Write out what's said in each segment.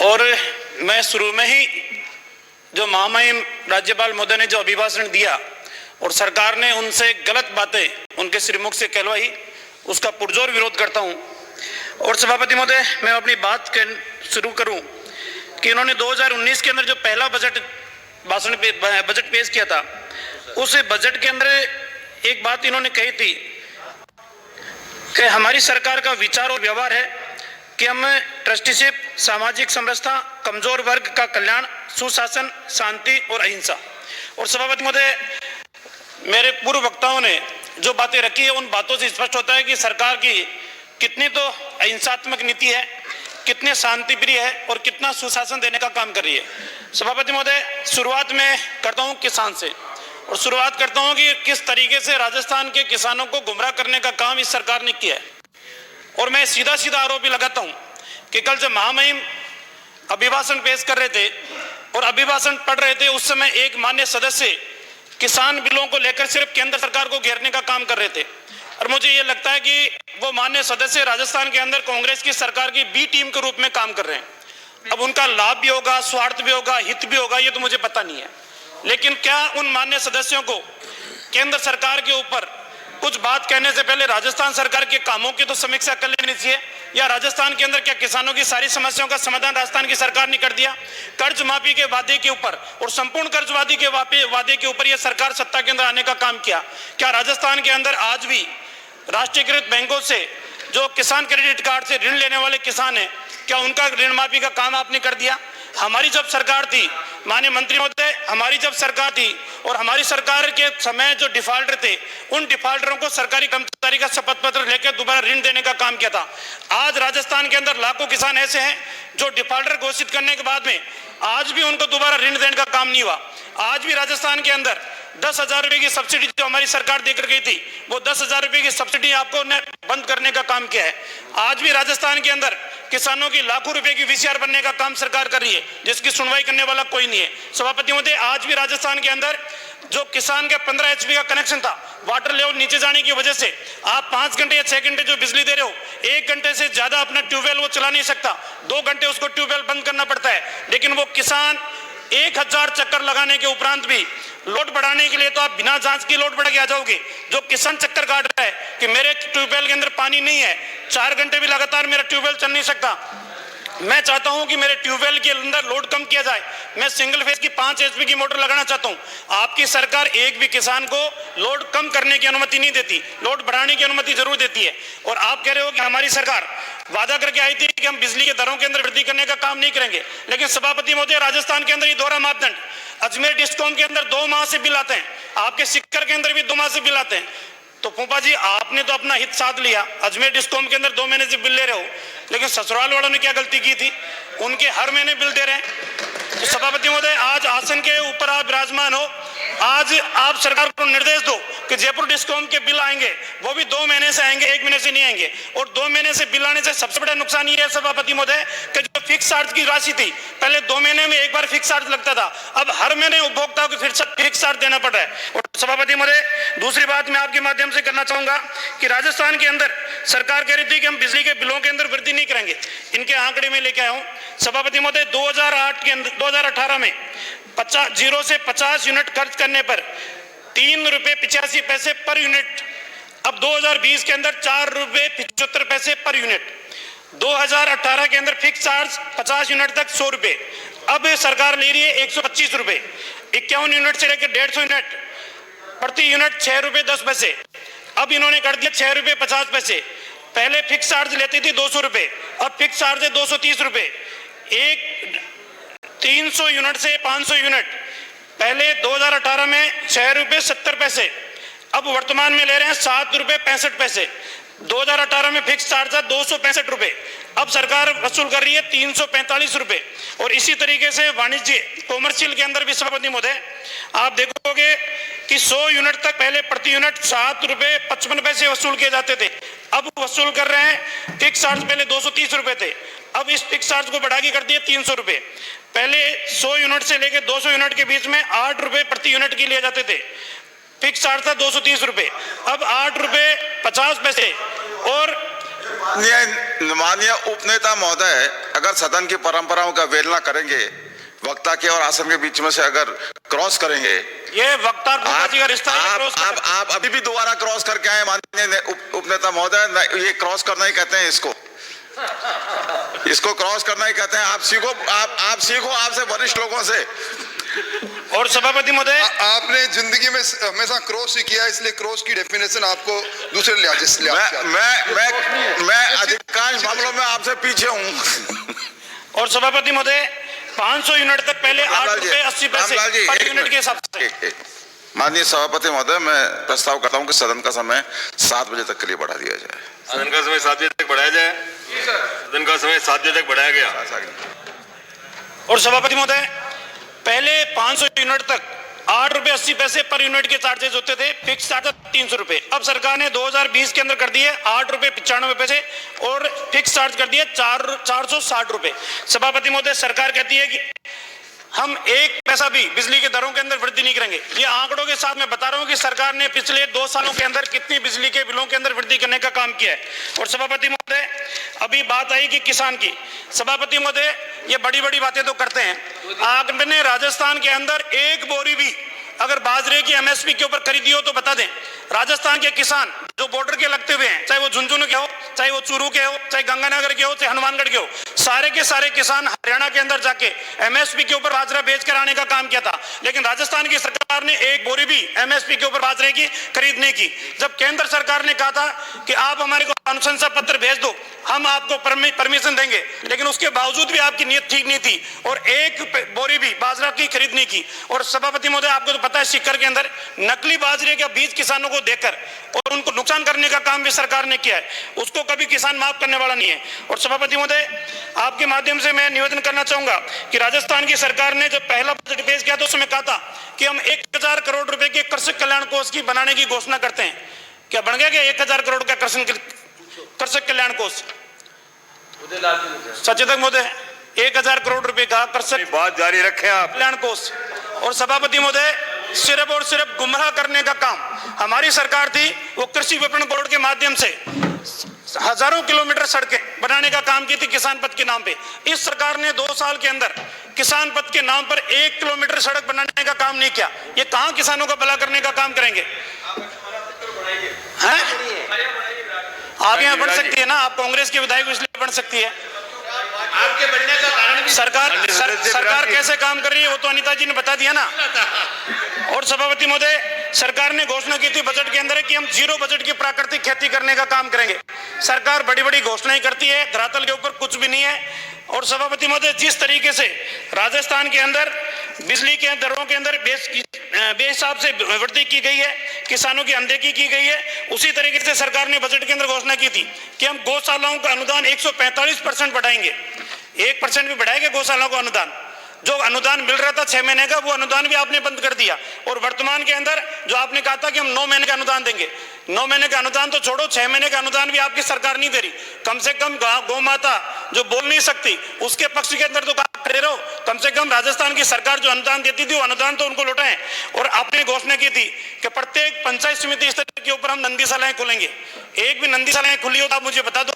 और मैं शुरू में ही जो महामहिम राज्यपाल महोदय ने जो अभिभाषण दिया और सरकार ने उनसे गलत बातें उनके श्रीमुख से कहलवाई, उसका पुरजोर विरोध करता हूं। और सभापति महोदय, मैं अपनी बात शुरू करूं कि इन्होंने 2019 के अंदर जो पहला बजट पेश किया था, उस बजट के अंदर एक बात इन्होंने कही थी कि हमारी सरकार का विचार और व्यवहार है कि हम ट्रस्टीशिप, सामाजिक समरसता, कमजोर वर्ग का कल्याण, सुशासन, शांति और अहिंसा। और सभापति महोदय, मेरे पूर्व वक्ताओं ने जो बातें रखी है, उन बातों से स्पष्ट होता है कि सरकार की कितनी तो अहिंसात्मक नीति है, कितने शांति प्रिय है और कितना सुशासन देने का काम कर रही है। सभापति महोदय, शुरुआत में करता हूं किसान से, और शुरुआत करता हूं कि किस तरीके से राजस्थान के किसानों को गुमराह करने का काम इस सरकार ने किया है। और मैं सीधा सीधा आरोप भी लगाता हूं कि कल जब महामहिम अभिभाषण पेश कर रहे थे और अभिभाषण पढ़ रहे थे, उस समय एक मान्य सदस्य किसान बिलों को लेकर सिर्फ केंद्र सरकार को घेरने का काम कर रहे थे। और मुझे ये लगता है कि वो मान्य सदस्य राजस्थान के अंदर कांग्रेस की सरकार की बी टीम के रूप में काम कर रहे हैं। अब उनका लाभ भी होगा, स्वार्थ भी होगा, हित भी होगा, ये तो मुझे पता नहीं है। लेकिन क्या उन मान्य सदस्यों को केंद्र सरकार के ऊपर कुछ बात कहने से पहले राजस्थान सरकार के कामों की तो समीक्षा कर लेनी चाहिए? या राजस्थान के अंदर क्या किसानों की सारी समस्याओं का समाधान राजस्थान की सरकार ने कर दिया? कर्ज माफी के वादे के ऊपर और संपूर्ण कर्जवादी के वादे के ऊपर यह सरकार सत्ता के अंदर आने का काम किया। क्या राजस्थान के अंदर आज भी राष्ट्रीयकृत बैंकों से जो किसान क्रेडिट कार्ड से ऋण लेने वाले किसान हैं, क्या उनका ऋण माफी का काम आपने कर दिया? हमारी जब सरकार थी, माननीय मंत्री महोदय, हमारी जब सरकार थी और हमारी सरकार के समय जो डिफॉल्टर थे, उन डिफॉल्टरों को सरकारी कर्मचारी का शपथ पत्र लेकर दोबारा ऋण देने का काम किया था। आज राजस्थान के अंदर लाखों किसान ऐसे हैं जो डिफॉल्टर घोषित करने के बाद में आज भी उनको दोबारा ऋण देने का काम नहीं हुआ। आज भी राजस्थान के अंदर 10,000 रुपए की सब्सिडी जो हमारी सरकार देकर गई थी, वो 10,000 रुपए की सब्सिडी आपको बंद करने का काम किया है। आज भी राजस्थान के अंदर किसानों की लाखों रुपए की वीसीआर बनने का काम सरकार कर रही है, जिसकी सुनवाई करने वाला कोई नहीं है। सभापति महोदय, आज भी राजस्थान के अंदर जो किसान का 15 HP का कनेक्शन था, वाटर लेवल नीचे जाने की वजह से आप 5 घंटे या 6 घंटे जो बिजली दे रहे हो, 1 घंटे से ज्यादा अपना ट्यूबवेल वो चला नहीं सकता, 2 घंटे उसको ट्यूबवेल बंद करना पड़ता है। लेकिन वो किसान 1000 चक्कर लगाने के उपरांत भी लोड बढ़ाने के लिए तो आप बिना जांच की लोड बढ़ा के आ जाओगे। जो किसान चक्कर काट रहा है कि मेरे ट्यूबवेल के अंदर पानी नहीं है, 4 घंटे भी लगातार मेरा ट्यूबवेल चल नहीं सकता, मैं चाहता हूं कि मेरे ट्यूबवेल के अंदर लोड कम किया जाए, मैं सिंगल फेज की 5 HP की मोटर लगाना चाहता हूं। आपकी सरकार एक भी किसान को लोड कम करने की अनुमति नहीं देती, लोड बढ़ाने की अनुमति जरूर देती है। और आप कह रहे हो कि हमारी सरकार वादा करके आई थी कि हम बिजली के दरों के अंदर वृद्धि करने का काम नहीं करेंगे। लेकिन सभापति महोदय, राजस्थान के अंदर ये दोहरा मापदंड, अजमेर डिस्कॉम के अंदर 2 माह से बिल आते हैं, आपके सिक्कर के अंदर भी 2 माह से बिल आते हैं। तो फूफा जी, आपने तो अपना हित साध लिया, अजमेर डिस्कॉम के अंदर 2 महीने से बिल ले रहे हो, लेकिन ससुराल वालों ने क्या गलती की थी? उनके हर महीने बिल दे रहे हैं। तो सभापति महोदय, आज आसन के ऊपर आप विराजमान हो, आज आप सरकार को निर्देश दो कि जयपुर डिस्कॉम के बिल आएंगे, वो भी 2 महीने से आएंगे, 1 महीने से नहीं आएंगे। और 2 महीने से बिल आने से सबसे बड़ा नुकसान ये है सभापति महोदय कि जो फिक्स चार्ज की राशि थी, पहले 2 महीने में एक बार फिक्स चार्ज लगता था, अब हर महीने उपभोक्ताओं को फिक्स चार्ज देना पड़ रहा है। और सभापति महोदय, दूसरी बात मैं आपके माध्यम से करना चाहूंगा कि राजस्थान के अंदर सरकार कह रही थी कि हम बिजली के बिलों के अंदर वृद्धि नहीं करेंगे। इनके आंकड़े में लेके आया हूं सभापति महोदय, 2018 में 0 से 50 यूनिट खर्च करने पर 3 रुपए 85 पैसे पर यूनिट, अब 2020 के अंदर 4 रुपए 75 पैसे पर यूनिट। 2018 के अंदर फिक्स चार्ज 50 यूनिट तक 100 रुपए, अब सरकार ले रही है 125 रुपए। 51 यूनिट से लेकर 150 यूनिट, प्रति यूनिट 6 रुपए 10 पैसे, अब इन्होंने कर दिया 6 रुपए 50 पैसे। पहले फिक्स चार्ज लेती थी 200 रुपए, अब फिक्स चार्ज है 230 रुपए। 300 यूनिट से 500 यूनिट, पहले 2018 में 6 रुपए 70 पैसे, अब वर्तमान में ले रहे हैं 7 रुपए 65 पैसे। 2018 में फिक्स चार्ज था 265 रुपए, अब सरकार वसूल कर रही है 345 रुपए। और इसी तरीके से वाणिज्य कॉमर्शियल के अंदर भी सभापति महोदय आप देखोगे कि 100 यूनिट तक पहले प्रति यूनिट 7 रुपए 55 पैसे वसूल किए जाते थे, अब वसूल कर रहे हैं फिक्स चार्ज पहले 230 रुपए थे, अब इस फिक्स चार्ज को बढ़ा के कर दिए 300 रुपए। पहले 100 यूनिट से लेकर 200 यूनिट के बीच में 8 रुपए प्रति यूनिट की लिए जाते थे, फिक्स चार्ज था 230 रुपए, अब 8 रुपए 50 पैसे। और माननीय उपनेता महोदय, अगर सदन की परंपराओं का वेलना करेंगे, वक्ता के और आसन के बीच में से अगर क्रॉस करेंगे, ये वक्ता का रिश्ता आप अभी भी दोबारा क्रॉस करके आए माननीय उपनेता महोदय। ये क्रॉस करना ही कहते हैं, इसको क्रॉस करना ही कहते हैं। आप सीखो आपसे वरिष्ठ लोगों से। और सभापति महोदय, आपने जिंदगी में हमेशा क्रॉस ही किया, इसलिए क्रॉस की डेफिनेशन आपको दूसरे लिहाज से मैं अधिकांश मामलों में आपसे पीछे हूं। और सभापति महोदय, 500 यूनिट तक पहले 8 रुपए 80 पैसे पर यूनिट के हिसाब से। माननीय सभापति महोदय, मैं प्रस्ताव करता हूं कि सदन का समय 7 बजे तक के लिए बढ़ा दिया जाए। सदन का समय 7 बजे तक बढ़ाया जाए। सदन का समय 7 बजे तक बढ़ाया गया। और सभापति महोदय, पहले 500 यूनिट तक 8 रुपए 80 पैसे पर यूनिट के चार्जेस होते थे, फिक्स चार्ज 300 रुपए। अब सरकार ने 2020 के अंदर कर दिए 8 रुपए 95 पैसे और फिक्स चार्ज कर दिए 460 रुपए। सभापति महोदय, सरकार कहती है कि हम 1 पैसा भी बिजली के दरों के अंदर वृद्धि नहीं करेंगे। ये आंकड़ों के साथ मैं बता रहा हूं कि सरकार ने पिछले 2 सालों के अंदर कितनी बिजली के बिलों के अंदर वृद्धि करने का काम किया है। और सभापति महोदय, अभी बात आई कि किसान की। सभापति महोदय, ये बड़ी बड़ी बातें तो करते हैं। आपने राजस्थान के अंदर 1 बोरी भी अगर बाजरे की एमएसपी के ऊपर खरीदी हो तो बता दें। राजस्थान के किसान जो बॉर्डर के लगते हुए हैं, चाहे वो झुंझुनू के हो, चाहे वो चूरू के हो, चाहे गंगानगर के हो, चाहे हनुमानगढ़ के हो, सारे के सारे किसान हरियाणा के अंदर जाके एमएसपी के ऊपर बाजरा बेच कर आने का काम किया था। लेकिन राजस्थान की सरकार ने 1 बोरी भी एमएसपी के ऊपर बाजरे की खरीद नहीं की। जब केंद्र सरकार ने कहा था कि आप हमारे को अनुशंसा पत्र भेज दो, हम आपको परमिशन देंगे, लेकिन उसके बावजूद भी आपकी नीयत ठीक नहीं थी और 1 बोरी भी बाजरा की खरीद नहीं की। और सभापति महोदय, आपको तो पता है, सीकर के अंदर नकली बाजरे का बीज किसानों को देकर और उनको नुकसान करने का काम भी सरकार ने किया है। उसको कभी किसान माफ करने वाला नहीं है। और सभापति महोदय, आपके माध्यम से मैं निवेदन करना चाहूंगा कि राजस्थान की सरकार ने जब पहला बजट पेश किया तो उसमें कहा था कि हम 1000 करोड़ रुपए के कृषक कल्याण कोष की बनाने की घोषणा करते हैं। क्या बन गया क्या 1000 करोड़ का कृषक कल्याण कोष? सचेतक महोदय, 1000 करोड़ रुपए का कृषक बात जारी रखें आप। कल्याण कोष। और सभापति महोदय, सिर्फ और सिर्फ गुमराह करने का काम हमारी सरकार थी। वो कृषि विपणन बोर्ड के माध्यम से हजारों किलोमीटर सड़कें बनाने का काम की थी किसान पथ के नाम पे। इस सरकार ने 2 साल के अंदर किसान पथ के नाम पर 1 किलोमीटर सड़क बनाने का काम नहीं किया। ये कहां किसानों का भला करने का काम करेंगे? हैं? आप यहाँ बढ़ सकती है ना, आप कांग्रेस के विधायक इसलिए बढ़ सकती है। आपके बढ़ने का कारण सरकार कैसे काम कर रही है वो तो अनिता जी ने बता दिया ना। और सभापति महोदय, सरकार ने घोषणा की थी बजट के अंदर कि हम 0 बजट की प्राकृतिक खेती करने का काम करेंगे। सरकार बड़ी बड़ी घोषणाएं करती है, धरातल के ऊपर कुछ भी नहीं है। और सभापति महोदय, जिस तरीके से राजस्थान के अंदर बिजली के दरों के अंदर बेहिसाब से वृद्धि की गई है, किसानों की अनदेखी की गई है, उसी तरीके से सरकार ने बजट के अंदर घोषणा की थी कि हम गौशालाओं का अनुदान 145% बढ़ाएंगे। 1% भी बढ़ाएंगे गौशालाओं का अनुदान। जो अनुदान मिल रहा था 6 महीने का, वो अनुदान भी आपने बंद कर दिया। और वर्तमान के अंदर जो आपने कहा था कि हम 9 महीने का अनुदान देंगे, 9 महीने का अनुदान तो छोड़ो, 6 महीने का अनुदान भी आपकी सरकार नहीं दे रही। कम से कम गौ माता जो बोल नहीं सकती उसके पक्ष के अंदर तो खड़े रहो। कम से कम राजस्थान की सरकार जो अनुदान देती थी वो अनुदान तो उनको लौटाएं। और आपने घोषणा की थी कि प्रत्येक पंचायत समिति स्तर के ऊपर हम नंदीशालाएं खोलेंगे। एक भी नंदीशालाएं खुली हो तो आप मुझे बता दो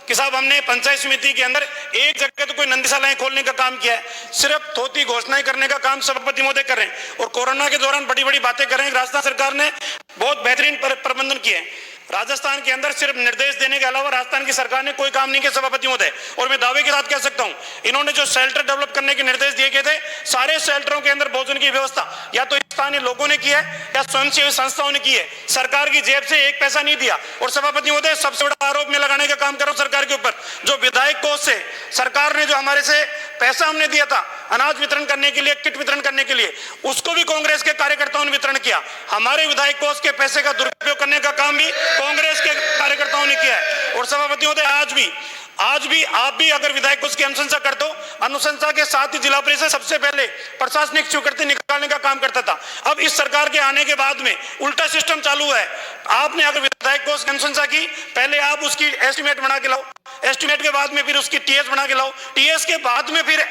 कि साहब हमने पंचायत समिति के अंदर एक जगह तो कोई नंदीशालाएं खोलने का काम किया है। सिर्फ थोती घोषणाएं करने का काम सभापति महोदय कर रहे हैं और कोरोना के दौरान बड़ी बड़ी बातें कर रहे हैं। राजस्थान सरकार ने बहुत बेहतरीन प्रबंधन किए हैं। राजस्थान के अंदर सिर्फ निर्देश देने के अलावा राजस्थान की सरकार ने कोई काम नहीं किया सभापति महोदय। और मैं दावे के साथ कह सकता हूं, इन्होंने जो शेल्टर डेवलप करने के निर्देश दिए गए थे, सारे शेल्टरों के अंदर भोजन की व्यवस्था या तो स्थानीय लोगों ने की है या स्वयंसेवी संस्थाओं ने की है। सरकार की जेब से 1 पैसा नहीं दिया। और सभापति महोदय, सबसे बड़ा आरोप में लगाने का काम करो सरकार के ऊपर, जो विधायक कोष से सरकार ने जो हमारे से पैसा हमने दिया था अनाज वितरण करने के लिए, किट वितरण करने के लिए, उसको भी कांग्रेस के कार्यकर्ताओं ने वितरण किया। हमारे विधायक कोष के पैसे का दुरुपयोग करने का काम भी कांग्रेस के कार्यकर्ताओं ने किया है। और सभापति महोदय, आज भी आप भी अगर विधायक कोष की अनुशंसा करते हो, अनुशंसा के साथ ही जिला परिषद सबसे पहले प्रशासनिक स्वीकृति निकालने का काम करता था। अब इस सरकार के आने के बाद में उल्टा सिस्टम चालू है। आपने अगर विधायक कोष की अनुशंसा की, पहले आप उसकी एस्टिमेट बना के लाओ, एस्टिमेट के बाद में फिर उसकी टीएस बना के लाओ, टीएस के बाद में फिर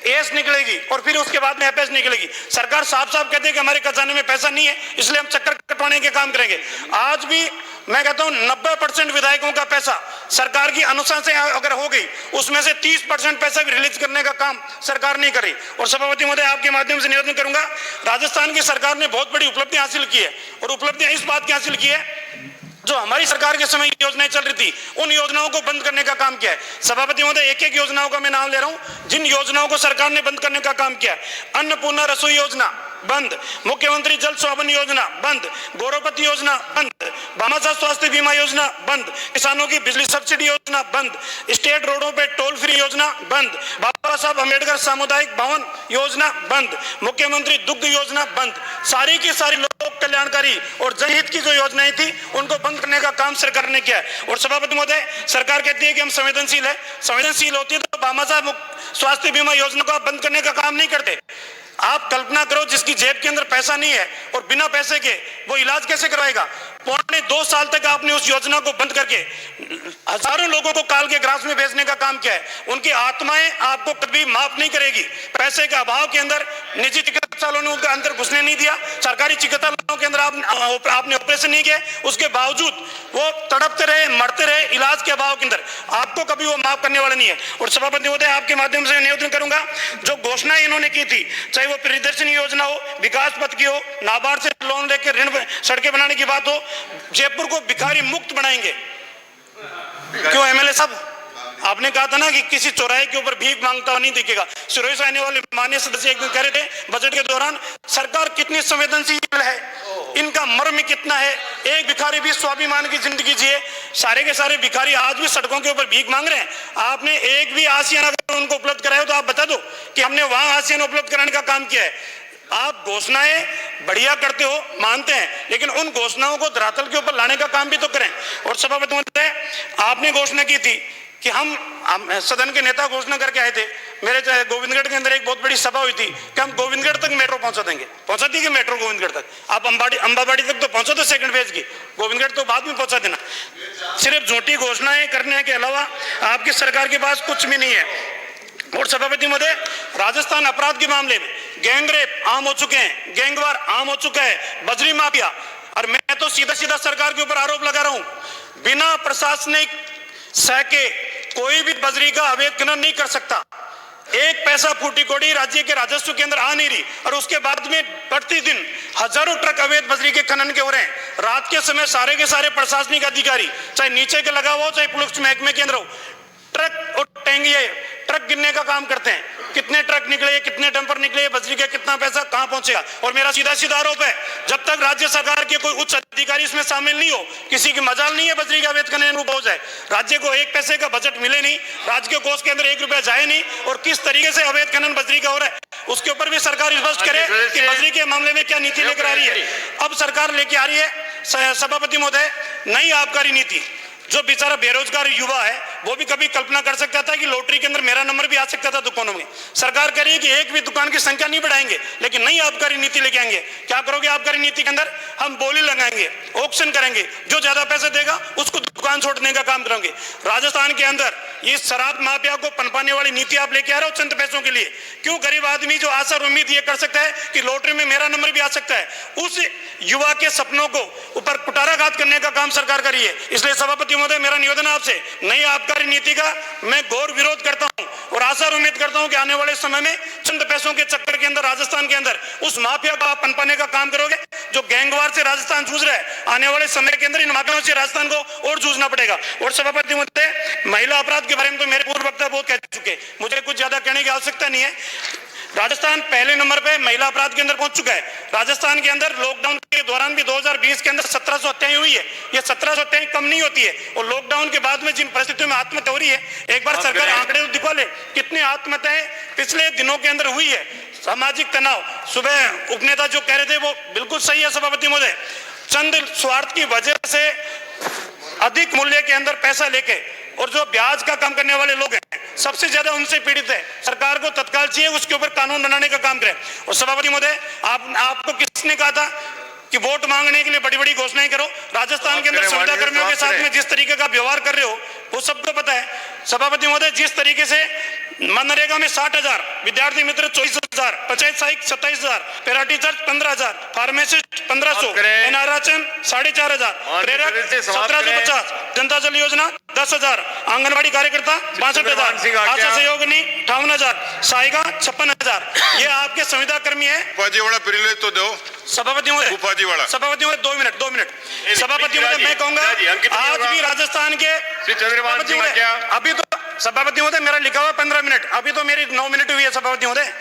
एस निकलेगी और फिर उसके बाद में एफएस निकलेगी। सरकार साफ साफ कहती है कि हमारे खजाने में पैसा नहीं है, इसलिए हम चक्कर कटवाने के काम करेंगे। आज भी मैं कहता हूं 90% विधायकों का पैसा सरकार की अनुशंसा अगर हो गई, उसमें से 30% पैसा भी रिलीज करने का काम सरकार नहीं करी। और सभापति महोदय, आपके माध्यम से निवेदन करूंगा, राजस्थान की सरकार ने बहुत बड़ी उपलब्धि हासिल की है और उपलब्धियां इस बात की हासिल की है, जो हमारी सरकार के समय योजनाएं चल रही थी उन योजनाओं को बंद करने का काम किया है। सभापति महोदय, एक एक योजनाओं का मैं नाम ले रहा हूं जिन योजनाओं को सरकार ने बंद करने का काम किया है। अन्नपूर्णा रसोई योजना बंद, मुख्यमंत्री जल शोधन योजना बंद, गौरवपति योजना बंद, भामाशाह स्वास्थ्य बीमा योजना बंद, किसानों की बिजली सब्सिडी योजना बंद, स्टेट रोडों पे टोल फ्री योजना बंद, बाबा साहब अम्बेडकर सामुदायिक भवन योजना बंद, मुख्यमंत्री दुग्ध योजना बंद। सारी की सारी लोक कल्याणकारी और जनहित की जो योजनाएं थी उनको बंद करने का काम सरकार ने किया है। और सभापति महोदय, सरकार कहती है कि हम संवेदनशील है, संवेदनशील होती है तो भामाशाह स्वास्थ्य बीमा योजना को बंद करने का काम नहीं करते। आप कल्पना करो, जिसकी जेब के अंदर पैसा नहीं है और बिना पैसे के वो इलाज कैसे कराएगा। पौने 2 साल तक आपने उस योजना को बंद करके हजारों लोगों को काल के ग्रास में भेजने का काम किया है। उनकी आत्माएं आपको कभी माफ नहीं करेगी। पैसे के अभाव के अंदर निजी चिकित्सालयों ने उनका अंदर घुसने नहीं दिया, सरकारी चिकित्सालयों के अंदर आपने ऑपरेशन नहीं किया, उसके बावजूद वो तड़पते रहे, मरते रहे इलाज के अभाव के अंदर। आपको कभी वो माफ करने वाला नहीं है। और सभापति महोदय, आपके माध्यम से निवेदन करूंगा, जो घोषणाएं इन्होंने की थी, चाहे वो प्रियदर्शनी योजना हो, विकास पथ की हो, नाबार्ड से लोन लेकर ऋण सड़कें बनाने की बात हो, जयपुर को भिखारी मुक्त बनाएंगे। क्यों एमएलए साहब, आपने कहा था ना कि किसी चौराहे के ऊपर भीख मांगता हुआ नहीं दिखेगा। सुरेश से आने वाले माननीय सदस्य एक दिन कह रहे थे बजट के दौरान, सरकार कितनी संवेदनशील है, इनका मर्म कितना है, एक भिखारी भी स्वाभिमान की जिंदगी जिए। सारे के सारे भिखारी आज भी सड़कों के ऊपर भीख मांग रहे हैं। आपने एक भी आसियान अगर उनको उपलब्ध कराया तो आप बता दो कि हमने वहां आसियान उपलब्ध कराने का काम किया है। आप घोषणाएं बढ़िया करते हो, मानते हैं, लेकिन उन घोषणाओं को धरातल के ऊपर लाने का काम भी तो करें। और सभापति महोदय, आपने घोषणा की थी कि हम सदन के नेता घोषणा करके आए थे, मेरे गोविंदगढ़ के अंदर एक बहुत बड़ी सभा हुई थी कि हम गोविंदगढ़ तक मेट्रो पहुंचा देंगे। पहुंचा दी कि मेट्रो गोविंदगढ़ तक? आप अंबाबाड़ी तक तो पहुंचा दो सेकंड फेज की, गोविंदगढ़ तो बाद में पहुंचा देना। सिर्फ झूठी घोषणाएं करने के अलावा आपकी सरकार के पास कुछ भी नहीं है। और सभापति महोदय, राजस्थान अपराध के मामले में गैंगरेप आम हो चुके हैं, गैंगवार आम हो चुका है, बजरी माफिया। और मैं तो सीधा सीधा सरकार के ऊपर आरोप लगा रहा हूं, बिना प्रशासनिक सह के कोई भी बजरी का अवैध खनन नहीं कर सकता। एक पैसा फूटी कोड़ी राज्य के राजस्व के अंदर आ नहीं रही, और उसके बाद में प्रतिदिन हजारों ट्रक अवैध बजरी के खनन के हो रहे हैं। रात के समय सारे के सारे प्रशासनिक अधिकारी, चाहे नीचे के लगा हुआ हो चाहे पुलिस महकमे के अंदर हो, ट्रक और टैंगिए ट्रक गिनने का काम करते हैं। कितने ट्रक निकले, कितने डंपर निकले, बजरी का कितना पैसा कहां पहुंचेगा। और मेरा सीधा सीधा आरोप है, जब तक राज्य सरकार के कोई उच्च अधिकारी इसमें शामिल नहीं हो, किसी की मजाल नहीं है बजरी का अवैध खनन हो जाए। राज्य को एक पैसे का बजट मिले नहीं, राज्य के कोष के अंदर 1 रुपया जाए नहीं, और किस तरीके से अवैध खनन बजरी का हो रहा है उसके ऊपर भी सरकार स्पष्ट करे कि बजरी के मामले में क्या नीति लेकर आ रही है। अब सरकार लेके आ रही है सभापति महोदय नई आबकारी नीति। जो बेचारा बेरोजगार युवा है वो भी कभी कल्पना कर सकता था कि लॉटरी के अंदर मेरा नंबर भी आ सकता था दुकानों में। सरकार कह रही है कि एक भी दुकान की संख्या नहीं बढ़ाएंगे, लेकिन नई आबकारी नीति लेके आएंगे। क्या करोगे आबकारी नीति के अंदर? हम बोली लगाएंगे, ऑक्शन करेंगे, जो ज्यादा पैसे देगा उसको दुकान छोड़ने का काम करेंगे। राजस्थान के अंदर इस शराब माफिया को पनपाने वाली नीति आप लेके आ रहे हो चंद पैसों के लिए। क्यों गरीब आदमी जो आशा और उम्मीद ये कर सकता है कि लॉटरी में मेरा नंबर भी आ सकता है, उस युवा के सपनों को ऊपर कुटाराघात करने का काम सरकार कर रही है। इसलिए सभापति महोदय, मेरा निवेदन आपसे, नई आबकारी नीति का मैं घोर विरोध करता हूं और आशा और उम्मीद करता हूं कि आने वाले समय में चंद पैसों के चक्कर के अंदर राजस्थान के अंदर उस माफिया को आप पनपाने का काम करोगे जो गैंगवार से राजस्थान जूझ रहा है। आने वाले समय के अंदर इन माफियाओं से राजस्थान को और जूझना पड़ेगा। और सभापति महोदय, महिला अपराध के बारे में तो मेरे पूर्व वक्ता बहुत कह चुके, मुझे कुछ ज्यादा कहने की आवश्यकता नहीं है। राजस्थान पहले नंबर पे महिला अपराध के अंदर पहुंच चुका है। राजस्थान के अंदर लॉकडाउन के दौरान भी 2020 के अंदर 1700 हत्याएं हुई है। ये 1700 हत्याएं कम नहीं होती है, और लॉकडाउन के बाद में जिन परिस्थितियों में आत्महत्या हो रही है, एक बार सरकार आंकड़े दिखा ले कितनी आत्महत्याएं पिछले दिनों के अंदर हुई है। सामाजिक तनाव, सुबह उपनेता जो कह रहे थे वो बिल्कुल सही है सभापति महोदय। चंद स्वार्थ की वजह से अधिक मूल्य के अंदर पैसा लेके और जो ब्याज का काम करने वाले लोग हैं सबसे ज्यादा उनसे पीड़ित है। सरकार को तत्काल चाहिए उसके ऊपर कानून बनाने का काम करें। और सभापति महोदय, आपको किसने कहा था कि वोट मांगने के लिए बड़ी बड़ी घोषणाएं करो? राजस्थान के अंदर संविदा कर्मियों के साथ में जिस तरीके का व्यवहार कर रहे हो, वो सबको पता है। सभापति महोदय, जिस तरीके से मनरेगा में 60,000, विद्यार्थी मित्र 24,000, पंचायत सहायक 27,000, पेराटी चर्च 15,000, फार्मासिस्ट 1500, एनआरएचएम 4,500, प्रेरक 1750, जनता जल योजना 10,000, आंगनबाड़ी कार्यकर्ता 62,000, आशा सहयोगिनी 58,000, सहायिका 56,000। ये आपके संविदा कर्मी है। फौजीवाड़ा प्रिविलेज तो दो। सभापति महोदय, फौजीवाड़ा। सभापति महोदय 2 मिनट। सभापति महोदय, मैं कहूंगा आज भी राजस्थान के अभी तो सभापति महोदय मेरा लिखा हुआ 15 मिनट, अभी तो मेरी 9 मिनट हुई है। सभापति महोदय,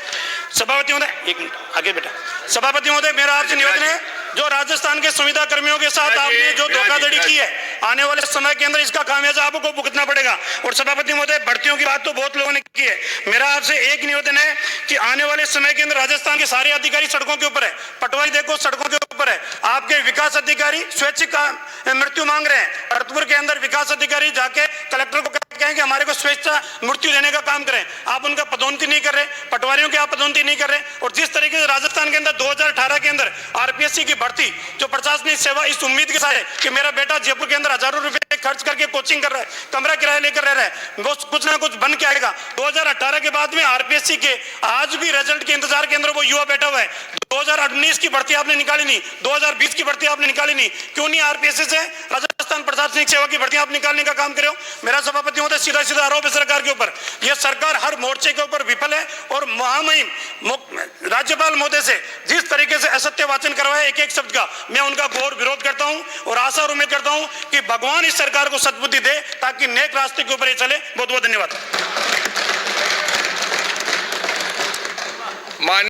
सभापति महोदय 1 मिनट आगे बेटा। सभापति महोदय, मेरा आपसे निवेदन है, जो राजस्थान के संविदा कर्मियों के साथ आपने जो धोखाधड़ी की है, आने वाले समय के अंदर इसका खामियाजा आपको भुगतना पड़ेगा। और सभापति महोदय, भर्तियों की बात तो बहुत लोगों ने की है, मेरा आपसे एक निवेदन है कि आने वाले समय के अंदर राजस्थान के सारे अधिकारी सड़कों के ऊपर है। पटवारी देखो सड़कों के ऊपर है, आपके विकास अधिकारी स्वैच्छिक मृत्यु मांग रहे हैं। भरतपुर के अंदर विकास अधिकारी जाके कलेक्टर को कहें कि हमारे को स्वेच्छा मृत्यु देने का काम करें, आप उनका पदोन्नति नहीं कर रहे, पटवारियों की आप पदोन्नति नहीं कर रहे। और जिस तरीके से राजस्थान के अंदर 2018 के अंदर आरपीएससी की भर्ती जो प्रशासनिक सेवा इस उम्मीद के साथ है कि मेरा बेटा जयपुर के अंदर हजारों रुपए खर्च करके कोचिंग कर रहा है, कमरा किराया लेकर रह रहा है, वो कुछ ना कुछ बन के आएगा। 2018 के बाद में आरपीएससी के आज भी रिजल्ट के इंतजार के अंदर वो युवा बैठा हुआ है। 2019 की भर्ती आपने निकाली नहीं, 2020 की भर्ती आपने निकाली नहीं, क्यों नहीं आरपीएससी से राजस्थान प्रशासनिक सेवा की भर्ती आप निकालने का काम करो। मेरा सभापति महोदय, सीधा सीधा आरोप है सरकार के ऊपर, यह सरकार हर मोर्चे के ऊपर विफल है। और महामहिम राज्यपाल महोदय से जिस तरीके से असत्य वाचन करवाया एक एक शब्द का, मैं उनका घोर विरोध करता हूं और आशा और उम्मीद करता हूं कि भगवान इस सरकार को सद्बुद्धि दे ताकि नेक रास्ते के ऊपर ये चले। बहुत बहुत धन्यवाद।